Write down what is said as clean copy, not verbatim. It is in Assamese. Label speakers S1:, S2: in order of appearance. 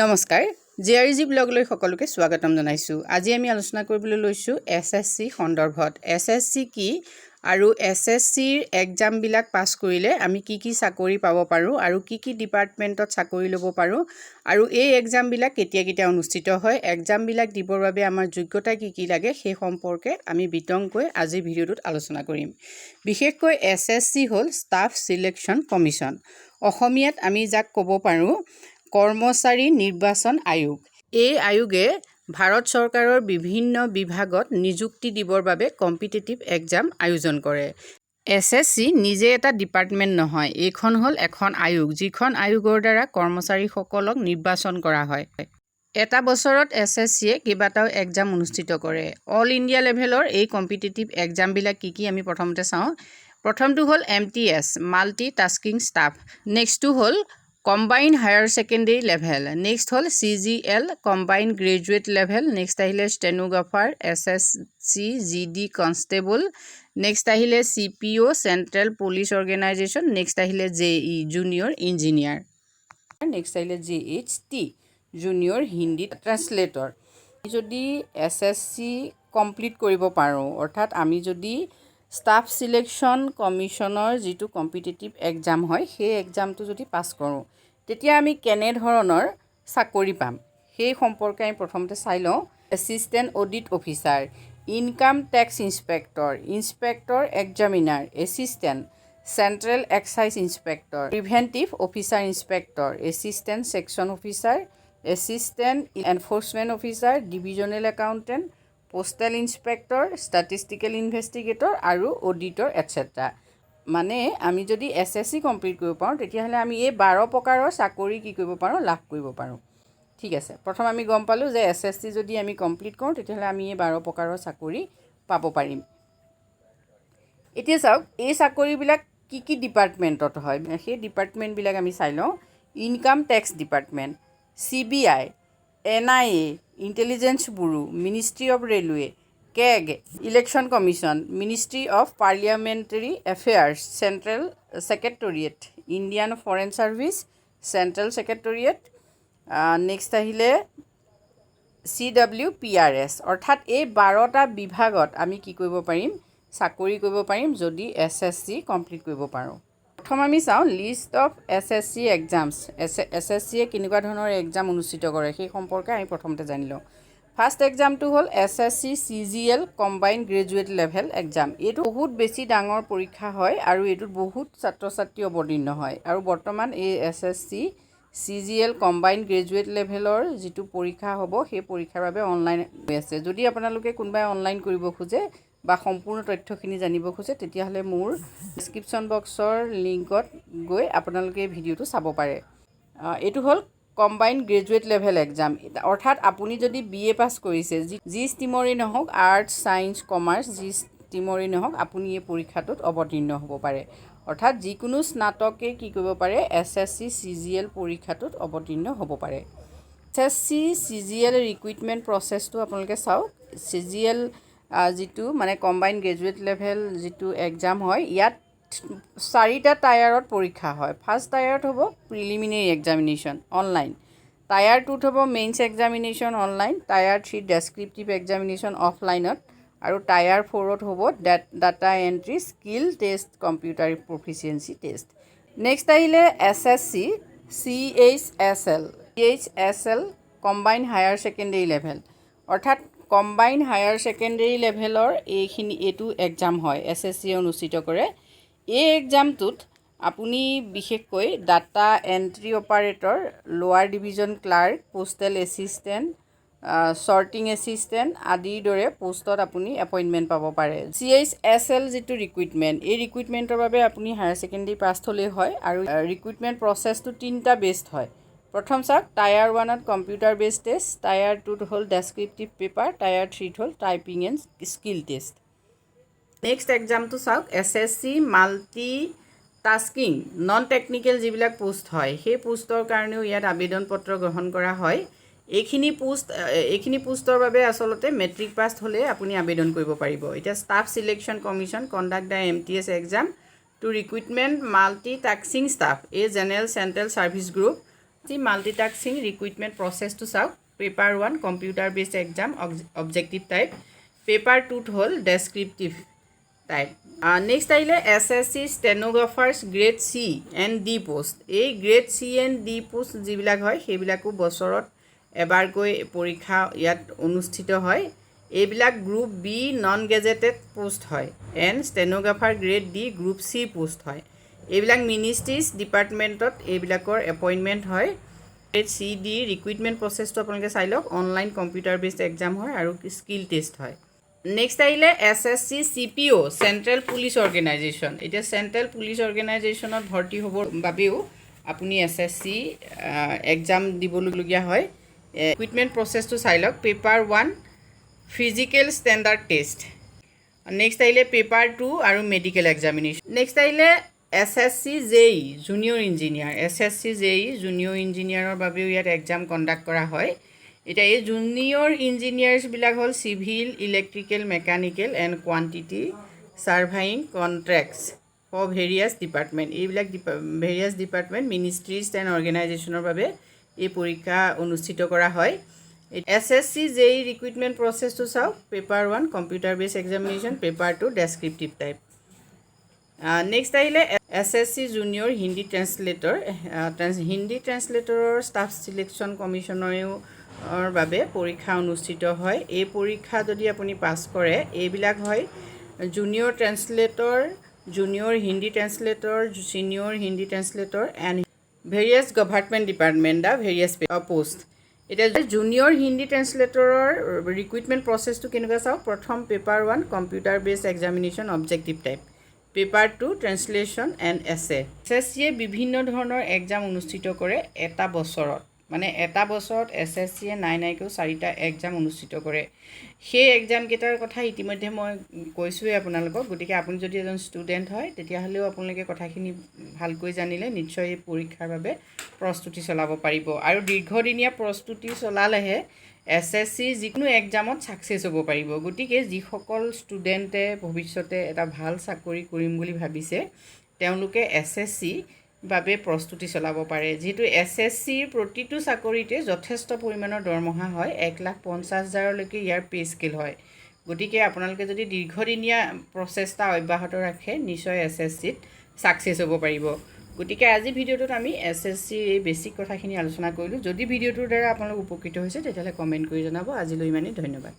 S1: নমস্কাৰ জেআৰজি ব্লগলৈ সকলোকে স্বাগতম জনাইছো। আজি আমি আলোচনা কৰিবলৈ লৈছো এসএসসি সন্দৰ্ভত। এসএসসি কি আৰু এসএসসিৰ এক্সাম বিলাক পাস কৰিলে আমি কি চাকৰি পাব পাৰো আৰু কি ডিপাৰ্টমেন্টত চাকৰি ল'ব পাৰো আৰু এই এক্সাম বিলাক কেতিয়া অনুষ্ঠিত হয়, এক্সাম বিলাক দিবৰ বাবে আমাৰ যোগ্যতা কি লাগে সেই সম্পৰ্কে আমি বিতংকৈ আজি ভিডিঅ'টোত আলোচনা কৰিম। বিশেষকৈ এসএসসি হ'ল ষ্টাফ সিলেকশ্যন কমিশ্যন। অসমীয়াত আমি যাক ক'ব পাৰো কৰ্মচাৰী নিৰ্বাচন আয়োগ। এই আয়োগে ভাৰত চৰকাৰৰ বিভিন্ন বিভাগত নিযুক্তি দিবৰ বাবে কম্পিটিটিভ এক্সাম আয়োজন কৰে। এসএসসি নিজে এটা ডিপাৰ্টমেণ্ট নহয়, এইখন হ'ল এখন আয়োগ যিখন আয়োগৰ দ্বাৰা কৰ্মচাৰীসকলক নিৰ্বাচন কৰা হয়। এটা বছৰত এসএসসিয়ে কেইবাটাও এক্সাম অনুষ্ঠিত কৰে। অল ইণ্ডিয়া লেভেলৰ এই কম্পিটিটিভ এক্সামবিলাক কি আমি প্ৰথমতে চাওঁ। প্ৰথমটো হ'ল MTS মাল্টি টাস্কিং ষ্টাফ, নেক্সটটো হ'ল combine higher secondary level, next হ'ল CGL combine graduate level, next আহিলে stenographer SSC GD constable, next আহিলে CPO central police organisation, next আহিলে JE জুনিয়ৰ ইঞ্জিনিয়াৰ, নেক্সট আহিলে JHT জুনিয়ৰ হিন্দী ট্ৰান্সলেটৰ। যদি SSC কমপ্লিট কৰিব পাৰোঁ, অৰ্থাৎ আমি যদি ষ্টাফ সিলেকশ্যন কমিশ্যনৰ যিটো কম্পিটিটিভ এক্সাম হয় সেই এক্সামটো যদি পাছ কৰোঁ, তেতিয়া আমি কেনেধৰণৰ চাকৰি পাম সেই সম্পৰ্কে আমি প্ৰথমতে চাই লওঁ। Assistant audit officer, income tax inspector, inspector examiner, assistant central excise inspector, preventive officer inspector, assistant section officer, assistant enforcement officer, divisional accountant, postal inspector, statistical investigator আৰু অডিটৰ এটচেট্ৰা। মানে আমি যদি SSC কমপ্লিট কৰিব পাৰোঁ তেতিয়াহ'লে আমি এই 12 প্ৰকাৰৰ চাকৰি কি কৰিব পাৰোঁ, লাভ কৰিব পাৰোঁ। ঠিক আছে, প্ৰথম আমি গম পালোঁ যে SSC যদি আমি কমপ্লিট কৰোঁ তেতিয়াহ'লে আমি এই 12 প্ৰকাৰৰ চাকৰি পাব পাৰিম। এতিয়া চাওক এই চাকৰিবিলাক কি ডিপাৰ্টমেণ্টত হয়, সেই ডিপাৰ্টমেণ্টবিলাক আমি চাই লওঁ। Income tax department, CBI, NIA, intelligence bureau, ministry of railway, CAG, election commission, ministry of parliamentary affairs, central secretariat, Indian foreign service, central secretariat, next আহিলে CWPRS। অৰ্থাৎ এই 12টা বিভাগত আমি কি কৰিব পাৰিম, চাকৰি কৰিব পাৰিম যদি SSC কমপ্লিট কৰিব পাৰোঁ। প্ৰথম আমি চাওঁ লিষ্ট অফ SSC এক্সামছ। SSCয়ে কেনেকুৱা ধৰণৰ এক্সাম অনুষ্ঠিত কৰে সেই সম্পৰ্কে আমি প্ৰথমতে জানি লওঁ। ফাৰ্ষ্ট এক্সামটো হ'ল SSC CGL combine graduate level exam. এইটো বহুত বেছি ডাঙৰ পৰীক্ষা হয় আৰু এইটোত বহুত ছাত্ৰ ছাত্ৰী অৱতীৰ্ণ হয় আৰু বৰ্তমান এই SSC CGL কম্বাইন গ্ৰেজুৱেট লেভেলৰ যিটো পৰীক্ষা হ'ব সেই পৰীক্ষাৰ বাবে অনলাইন হৈ আছে। যদি আপোনালোকে কোনোবাই অনলাইন কৰিব খোজে বা সম্পূৰ্ণ তথ্যখিনি জানিব খোজে তেতিয়াহ'লে মোৰ ডেছক্ৰিপশ্যন বক্সৰ লিংকত গৈ আপোনালোকে এই ভিডিঅ'টো চাব পাৰে। এইটো হ'ল কম্বাইন গ্ৰেজুৱেট লেভেল এক্সাম। অৰ্থাৎ আপুনি যদি BA পাছ কৰিছে, যি ষ্ট্ৰীমৰেই নহওক, আৰ্টছ ছায়েন্স কমাৰ্চ যি ষ্ট্ৰীমৰেই নহওক, আপুনি এই পৰীক্ষাটোত অৱতীৰ্ণ হ'ব পাৰে। অৰ্থাৎ যিকোনো স্নাতকে কি কৰিব পাৰে, SSC CGL পৰীক্ষাটোত অৱতীৰ্ণ হ'ব পাৰে। SSC CGL ৰিক্ৰুইটমেণ্ট প্ৰচেছটো আপোনালোকে চাওক। CGL যিটো মানে কম্বাইন গ্ৰেজুৱেট লেভেল যিটো এক্সাম হয়, ইয়াত 4টা টায়াৰত পৰীক্ষা হয়। ফাৰ্ষ্ট টায়াৰত হ'ব প্ৰিলিমিনেৰী এক্সামিনেশ্যন অনলাইন, টায়াৰ 2ত হ'ব mains examination online, tier 3 descriptive examination অফলাইনত আৰু টায়াৰ 4ত হ'ব data entry skill test, computer proficiency test. Next আহিলে SSC CHSL combine higher secondary level. অৰ্থাৎ কম্বাইন হায়াৰ ছেকেণ্ডেৰী লেভেলৰ এইটো এক্সাম হয়, SSCয়ে অনুষ্ঠিত কৰে। এই এক্সামটোত আপুনি বিশেষকৈ data entry operator, lower division clerk, postal assistant, sorting assistant আদিৰ দৰে পোষ্টত আপুনি এপইণ্টমেণ্ট পাব পাৰে। CHSL যিটো ৰিক্ৰুইটমেণ্ট, এই ৰিক্ৰুইটমেণ্টৰ বাবে আপুনি হায়াৰ ছেকেণ্ডেৰী পাছ হ'লেই হয় আৰু ৰিক্ৰুইটমেণ্ট প্ৰচেছটো 3টা বেষ্ট হয়। প্ৰথম চাওক, টায়াৰ 1ত কম্পিউটাৰ বেছড টেষ্ট, টায়াৰ 2ত হ'ল ডেছক্ৰিপটিভ পেপাৰ, টায়াৰ 3ত হ'ল typing and skill test. Next এক্সামটো চাওক, SSC multi tasking non technical যিবিলাক পোষ্ট হয় সেই পোষ্টৰ কাৰণেও ইয়াত আবেদন পত্ৰ গ্ৰহণ কৰা হয়। এইখিনি পোষ্টৰ বাবে আচলতে মেট্ৰিক পাছ হ'লে আপুনি আবেদন কৰিব পাৰিব। এতিয়া staff selection commission conduct the MTS exam to recruitment multi tasking staff, এই general central service group multitasking recruitment প্ৰচেছটো চাওক paper 1 computer based exam objective type paper 2ত হ'ল ডেছক্ৰিপটিভ টাইপ নেক্সট আহিলে SSC stenographers grade C and D post এই grade C and D post যিবিলাক হয় সেইবিলাকো বছৰত এবাৰকৈ পৰীক্ষা ইয়াত অনুষ্ঠিত হয় এইবিলাক group B non gazetted post হয় and stenographer grade D group C post হয় এইবিলাক মিনিষ্ট্ৰিজ ডিপাৰ্টমেণ্টত এইবিলাকৰ এপইণ্টমেণ্ট হয় গ্ৰেড C D ৰিক্ৰুইটমেণ্ট প্ৰচেছটো আপোনালোকে চাই লওক অনলাইন কম্পিউটাৰ বেছড এক্সাম হয় আৰু স্কিল টেষ্ট হয় নেক্সট আহিলে SSC CPO central police organisation এতিয়া চেণ্ট্ৰেল পুলিচ অৰ্গেনাইজেশ্যনত ভৰ্তি হ'বৰ বাবেও আপুনি SSC এক্সাম দিবলগীয়া হয় ৰিক্ৰুইটমেণ্ট প্ৰচেছটো চাই লওক paper 1 physical standard test next আহিলে পেপাৰ 2 আৰু মেডিকেল এক্সামিনেশ্যন নেক্সট আহিলে SSC JE junior engineer SSC JE junior ইঞ্জিনিয়াৰৰ বাবেও ইয়াত এক্সাম কণ্ডাক্ট কৰা হয় এতিয়া এই জুনিয়ৰ ইঞ্জিনিয়াৰ্ছবিলাক হ'ল civil electrical mechanical and quantity surveying contracts for various department এইবিলাক ভেৰিয়াছ ডিপাৰ্টমেণ্ট মিনিষ্ট্ৰিজ এণ্ড অৰ্গেনাইজেশ্যনৰ বাবে এই পৰীক্ষা অনুষ্ঠিত কৰা হয় SSC JE ৰিক্ৰুইটমেণ্ট প্ৰচেছটো চাওক paper 1 computer based examination paper 2 descriptive type next আহিলে SSC junior Hindi translator Hindi ট্ৰেন্সলেটৰৰ ষ্টাফ ছিলেকশ্যন কমিশ্যনেও বাবে পৰীক্ষা অনুষ্ঠিত হয় এই পৰীক্ষা যদি আপুনি পাছ কৰে এইবিলাক হয় junior translator junior Hindi translator senior Hindi translator and various government department the various post এতিয়া জুনিয়ৰ হিন্দী ট্ৰেন্সলেটৰৰ ৰিক্ৰুইটমেণ্ট প্ৰচেছটো কেনেকুৱা চাওক প্ৰথম paper 1 computer based examination objective type paper 2 translation and এছে SSCয়ে বিভিন্ন ধৰণৰ এক্সাম অনুষ্ঠিত কৰে এটা বছৰত মানে এটা বছৰত SSCয়ে নাইকৈও 4টা এক্সাম অনুষ্ঠিত কৰে সেই এক্সামকেইটাৰ কথা ইতিমধ্যে মই কৈছোঁৱেই আপোনালোকক গতিকে আপুনি যদি এজন ষ্টুডেণ্ট হয় তেতিয়াহ'লেও আপোনালোকে কথাখিনি ভালকৈ জানিলে নিশ্চয় এই পৰীক্ষাৰ বাবে প্ৰস্তুতি চলাব পাৰিব আৰু দীৰ্ঘদিনীয়া প্ৰস্তুতি চলালেহে SSC যিকোনো এক্সামত ছাকচেছ হ'ব পাৰিব গতিকে যিসকল ষ্টুডেণ্টে ভৱিষ্যতে এটা ভাল চাকৰি কৰিম বুলি ভাবিছে তেওঁলোকে SSC বাবে প্ৰস্তুতি চলাব পাৰে যিহেতু SSCৰ প্ৰতিটো চাকৰিতে যথেষ্ট পৰিমাণৰ দৰমহা হয় 1,50,000লৈকে ইয়াৰ পে স্কেল হয় গতিকে আপোনালোকে যদি দীৰ্ঘদিনীয়া প্ৰচেষ্টা অব্যাহত ৰাখে নিশ্চয় SSCত ছাকচেছ হ'ব পাৰিব গতিকে আজি ভিডিঅ'টোত আমি SSCৰ এই বেছিক কথাখিনি আলোচনা কৰিলোঁ যদি ভিডিঅ'টোৰ দ্বাৰা আপোনালোক উপকৃত হৈছে তেতিয়াহ'লে কমেণ্ট কৰি জনাব আজিলৈ ইমানেই ধন্যবাদ